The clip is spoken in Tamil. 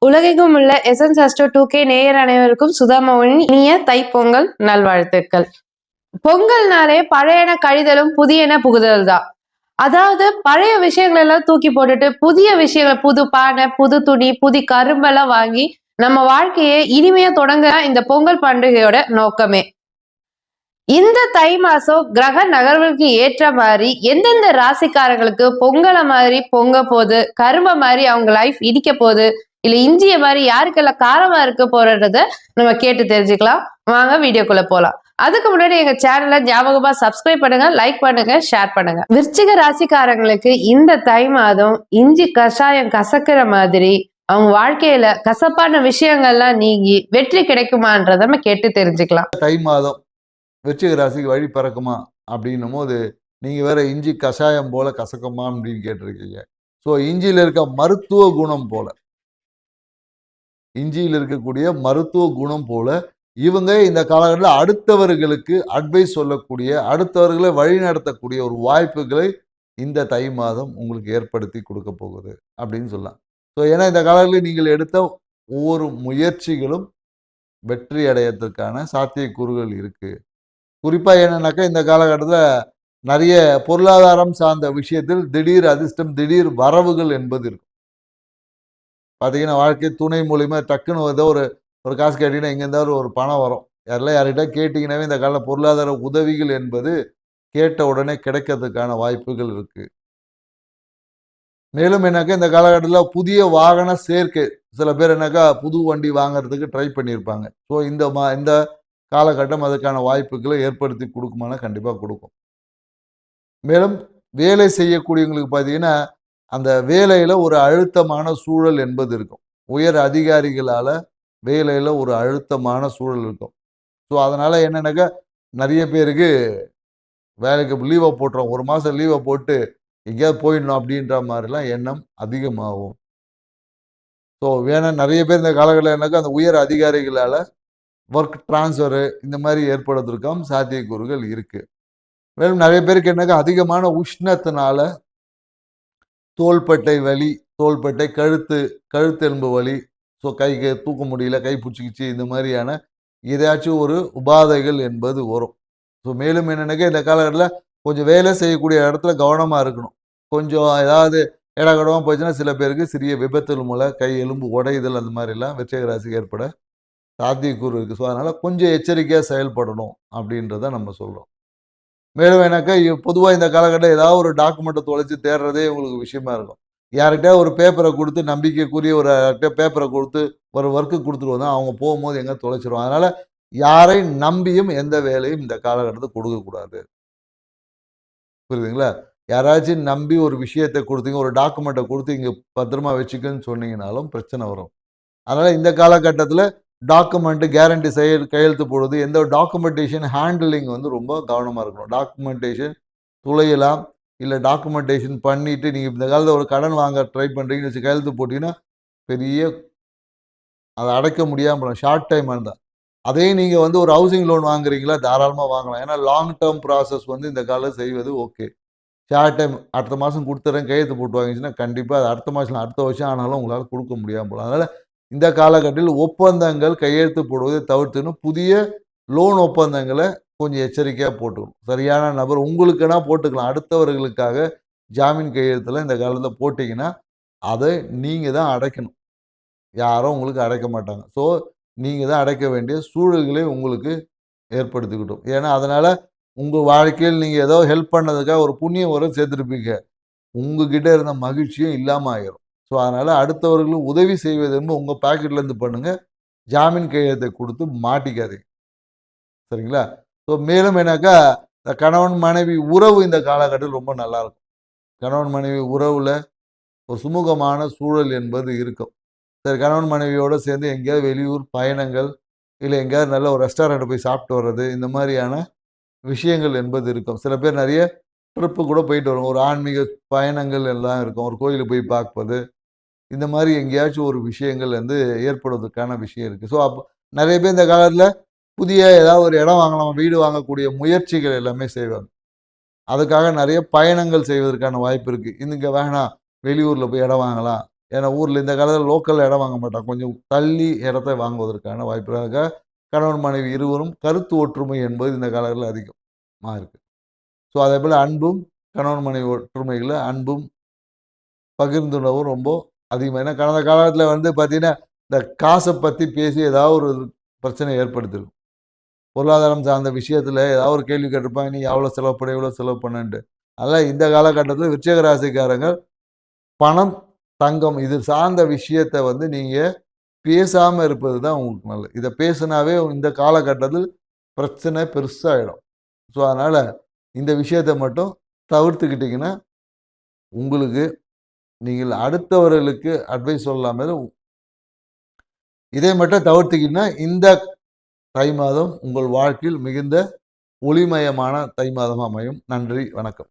உலகெங்கும் உள்ள எஸ்என்ஸ் அஸ்ட்ரோ 2K நேயர் அனைவருக்கும் சுதாமாவின் இனிய தைப்பொங்கல் நல்வாழ்த்துக்கள். பொங்கல்னாலே பழையன கழிதலும் புதியன புகுதல் தான். அதாவது பழைய விஷயங்கள் எல்லாம் தூக்கி போட்டுட்டு புதிய விஷயங்கள், புது பானை, புது துணி, புது கரும்பெல்லாம் வாங்கி நம்ம வாழ்க்கையை இனிமையா தொடங்க இந்த பொங்கல் பண்டிகையோட நோக்கமே. இந்த தை மாசம் கிரக நகர்வுக்கு ஏற்ற மாதிரி எந்தெந்த ராசிக்காரங்களுக்கு பொங்கலை மாதிரி பொங்க போகுது, கரும்பை மாதிரி அவங்க லைஃப் இடிக்க போகுது, இல்ல இஞ்சிய மாதிரி யாருக்கெல்லாம் காரமா இருக்க போறத நம்ம கேட்டு தெரிஞ்சுக்கலாம். வாங்க வீடியோக்குள்ள போலாம். அதுக்கு முன்னாடி எங்க சேனலை ஞாபகமா சப்ஸ்கிரைப் பண்ணுங்க, லைக் பண்ணுங்க, ஷேர் பண்ணுங்க. விருச்சிக ராசிக்காரங்களுக்கு இந்த தை மாதம் இஞ்சி கஷாயம் கசக்கிற மாதிரி அவங்க வாழ்க்கையில கசப்பான விஷயங்கள்லாம் நீங்கி வெற்றி கிடைக்குமான்றத நம்ம கேட்டு தெரிஞ்சுக்கலாம். தை மாதம் விருச்சிக ராசிக்கு வழி பிறக்குமா அப்படின்னும் போது நீங்கள் வேற இஞ்சி கஷாயம் போல கசக்குமா அப்படின்னு கேட்டிருக்கீங்க. ஸோ இஞ்சியில் இருக்க மருத்துவ குணம் போல, இஞ்சியில் இருக்கக்கூடிய மருத்துவ குணம் போல இவங்க இந்த காலகட்டத்தில் அடுத்தவர்களுக்கு அட்வைஸ் சொல்லக்கூடிய, அடுத்தவர்களை வழிநடத்தக்கூடிய ஒரு வாய்ப்புகளை இந்த தை மாதம் உங்களுக்கு ஏற்படுத்தி கொடுக்க போகுது அப்படின்னு சொல்லலாம். ஸோ ஏன்னா இந்த காலங்களில் நீங்கள் எடுத்த ஒவ்வொரு முயற்சிகளும் வெற்றி அடையறதுக்கான சாத்தியக்கூறுகள் இருக்குது. குறிப்பாக என்னன்னாக்கா இந்த காலகட்டத்தில் நிறைய பொருளாதாரம் சார்ந்த விஷயத்தில் திடீர் அதிர்ஷ்டம், திடீர் வரவுகள் என்பது இருக்கும். பார்த்தீங்கன்னா வாழ்க்கை துணை மூலிமா டக்குன்னு ஏதோ ஒரு காசு கேட்டிங்கன்னா இங்கே இருந்தாலும் ஒரு பணம் வரும். யார்கிட்ட கேட்டிங்கன்னாவே இந்த கால பொருளாதார உதவிகள் என்பது கேட்ட உடனே கிடைக்கிறதுக்கான வாய்ப்புகள் இருக்குது. மேலும் என்னக்கா இந்த காலகட்டத்தில் புதிய வாகன சேர்க்கை, சில பேர் என்னக்கா புது வண்டி வாங்கிறதுக்கு ட்ரை பண்ணியிருப்பாங்க. ஸோ இந்த காலகட்டம் அதுக்கான வாய்ப்புகளை ஏற்படுத்தி கொடுக்குமானா கண்டிப்பாக கொடுக்கும். மேலும் வேலை செய்யக்கூடியவங்களுக்கு பார்த்தீங்கன்னா அந்த வேலையில் ஒரு அழுத்தமான சூழல் என்பது இருக்கும். உயர் அதிகாரிகளால் வேலையில் ஒரு அழுத்தமான சூழல் இருக்கும். ஸோ அதனால் என்னென்னாக்கா நிறைய பேருக்கு வேலைக்கு லீவை போட்டுறோம், ஒரு மாதம் லீவை போட்டு எங்கேயாவது போயிடணும் அப்படின்ற மாதிரிலாம் எண்ணம் அதிகமாகும். ஸோ நிறைய பேர் இந்த காலகட்டத்தில் என்னக்கா அந்த உயர் அதிகாரிகளால் ஒர்க் டிரான்ஸ்ஃபரு இந்த மாதிரி ஏற்படுவதற்கும் சாத்தியக்கூறுகள் இருக்குது. மேலும் நிறைய பேருக்கு என்னக்கா அதிகமான உஷ்ணத்தினால தோள்பட்டை வலி, தோள்பட்டை கழுத்தெலும்பு வலி, ஸோ கைக்கு தூக்க முடியல, கை பிடிச்சிக்கிச்சு, இந்த மாதிரியான ஏதாச்சும் ஒரு உபாதைகள் என்பது வரும். ஸோ மேலும் என்னென்னாக்கா இந்த காலகட்டத்தில் கொஞ்சம் வேலை செய்யக்கூடிய இடத்துல கவனமாக இருக்கணும். கொஞ்சம் ஏதாவது இடகடமாக போச்சுன்னா சில பேருக்கு சிறிய விபத்துகள் மூலம் கை எலும்பு உடையுதல் அந்த மாதிரிலாம் விருச்சிக ராசிக்கு ஏற்பட சாத்தியக்கூறு இருக்குது. ஸோ அதனால் கொஞ்சம் எச்சரிக்கையாக செயல்படணும் அப்படின்றத நம்ம சொல்கிறோம். மேலும் எனக்கு பொதுவாக இந்த காலகட்டம் ஏதாவது ஒரு டாக்குமெண்ட்டை தொலைச்சி தேடுறதே உங்களுக்கு விஷயமா இருக்கும். யார்கிட்ட ஒரு பேப்பரை கொடுத்து நம்பிக்கைக்குரிய ஒரு பேப்பரை கொடுத்து ஒரு ஒர்க்கு கொடுத்துட்டு வந்தால் அவங்க போகும்போது எங்கே தொலைச்சிருவோம். அதனால் யாரை நம்பியும் எந்த வேலையும் இந்த காலகட்டத்தை கொடுக்கக்கூடாது. புரியுதுங்களா? யாராச்சும் நம்பி ஒரு விஷயத்தை கொடுத்தீங்க, ஒரு டாக்குமெண்ட்டை கொடுத்து இங்கே பத்திரமா வச்சுக்கன்னு சொன்னீங்கனாலும் பிரச்சனை வரும். அதனால் இந்த காலகட்டத்தில் டாக்குமெண்ட்டு கேரண்டி கையெழுத்து போடுறது, எந்த ஒரு டாக்குமெண்டேஷன் ஹேண்டிலிங் வந்து ரொம்ப கவனமாக இருக்கணும். டாக்குமெண்டேஷன் துளையலாம், இல்லை டாக்குமெண்டேஷன் பண்ணிவிட்டு நீங்கள் இந்த காலத்தில் ஒரு கடன் வாங்க ட்ரை பண்ணுறீங்கன்னு வச்சு கையெழுத்து போட்டிங்கன்னா பெரிய அதை அடைக்க முடியாமல் போகலாம். ஷார்ட் டைம் இருந்தால் அதையும் நீங்கள் வந்து ஒரு ஹவுசிங் லோன் வாங்குறீங்களா, தாராளமாக வாங்கலாம். ஏன்னா லாங் டேர்ம் ப்ராசஸ் வந்து இந்த காலம் செய்வது ஓகே. ஷார்ட் டைம் அடுத்த மாதம் கொடுத்துட்றேன் கையெழுத்து போட்டு வாங்கிச்சுன்னா கண்டிப்பாக அது அடுத்த மாதம் அடுத்த வருஷம் ஆனாலும் உங்களால் கொடுக்க முடியாமல் போகலாம். அதனால் இந்த காலகட்டத்தில் ஒப்பந்தங்கள் கையெழுத்து போடுவதை தவிர்த்துன்னு புதிய லோன் ஒப்பந்தங்களை கொஞ்சம் எச்சரிக்கையாக போட்டுக்கணும். சரியான நபர் உங்களுக்குன்னா போட்டுக்கலாம். அடுத்தவர்களுக்காக ஜாமீன் கையெழுத்தில் இந்த காலத்தில் போட்டிங்கன்னா அதை நீங்கள் தான் அடைக்கணும். யாரும் உங்களுக்கு அடைக்க மாட்டாங்க. ஸோ நீங்கள் தான் அடைக்க வேண்டிய சூழல்களை உங்களுக்கு ஏற்படுத்திக்கிட்டோம். ஏன்னா அதனால் உங்கள் வாழ்க்கையில் நீங்கள் ஏதோ ஹெல்ப் பண்ணதுக்காக ஒரு புண்ணியம் வரும் சேர்த்துருப்பீங்க. உங்ககிட்ட இருந்த மகிழ்ச்சியும் இல்லாமல் ஆயிரும். ஸோ அதனால் அடுத்தவர்களும் உதவி செய்வது என்பது உங்கள் பாக்கெட்லேருந்து பண்ணுங்கள். ஜாமீன் கையெழுத்தை கொடுத்து மாட்டிக்காதீங்க. சரிங்களா? ஸோ மேலும் என்னக்கா இந்த கணவன் மனைவி உறவு இந்த காலகட்டத்தில் ரொம்ப நல்லாயிருக்கும். கணவன் மனைவி உறவில் ஒரு சுமூகமான சூழல் என்பது இருக்கும். சரி, கணவன் மனைவியோடு சேர்ந்து எங்கேயாவது வெளியூர் பயணங்கள், இல்லை எங்கேயாவது நல்ல ஒரு ரெஸ்டாரண்ட்டை போய் சாப்பிட்டு வர்றது, இந்த மாதிரியான விஷயங்கள் என்பது இருக்கும். சில பேர் நிறைய ட்ரிப்பு கூட போயிட்டு வருவாங்க. ஒரு ஆன்மீக பயணங்கள் எல்லாம் இருக்கும். ஒரு கோயிலுக்கு போய் பார்ப்பது, இந்த மாதிரி எங்கேயாச்சும் ஒரு விஷயங்கள் வந்து ஏற்படுவதற்கான விஷயம் இருக்குது. ஸோ நிறைய பேர் இந்த காலத்தில் புதிய ஏதாவது ஒரு இடம் வாங்கலாம், வீடு வாங்கக்கூடிய முயற்சிகள் எல்லாமே செய்வாங்க. அதுக்காக நிறைய பயணங்கள் செய்வதற்கான வாய்ப்பு இருக்குது. இங்கே வேணாம், வெளியூரில் போய் இடம் வாங்கலாம், ஏன்னா ஊரில் இந்த காலத்தில் லோக்கல் இடம் வாங்க மாட்டாங்க, கொஞ்சம் தள்ளி இடத்தை வாங்குவதற்கான வாய்ப்புகளாக கணவன் மனைவி இருவரும் கருத்து ஒற்றுமை என்பது இந்த காலத்தில் அதிகமாக இருக்குது. ஸோ அதே போல் அன்பும் கணவன் மனைவி ஒற்றுமைகளில் அன்பும் பகிர்ந்துணவும் ரொம்ப அதிகமாக. ஏன்னா கடந்த காலத்தில் வந்து பார்த்தீங்கன்னா இந்த காசை பற்றி பேசி ஏதாவது ஒரு பிரச்சனை ஏற்படுத்திருக்கும். பொருளாதாரம் சார்ந்த விஷயத்தில் ஏதாவது ஒரு கேள்வி கேட்டிருப்பாங்க, நீ எவ்வளோ செலவு பண்ண எவ்வளோ செலவு பண்ணன்ட்டு. அதனால் இந்த காலகட்டத்தில் விருச்சிக ராசிக்காரங்க பணம் தங்கம் இது சார்ந்த விஷயத்தை வந்து நீங்கள் பேசாமல் இருப்பது தான் உங்களுக்கு நல்லது. இதை பேசினாவே இந்த காலகட்டத்தில் பிரச்சனை பெருசாகிடும். ஸோ அதனால் இந்த விஷயத்தை மட்டும் தவிர்த்துக்கிட்டிங்கன்னா உங்களுக்கு நீங்கள் அடுத்தவர்களுக்கு அட்வைஸ் சொல்லாமல் இதை மட்டும் தவிர்த்துக்கிட்டீங்கன்னா இந்த தை மாதம் உங்கள் வாழ்க்கையில் மிகுந்த ஒளிமயமான தை மாதம் அமையும். நன்றி, வணக்கம்.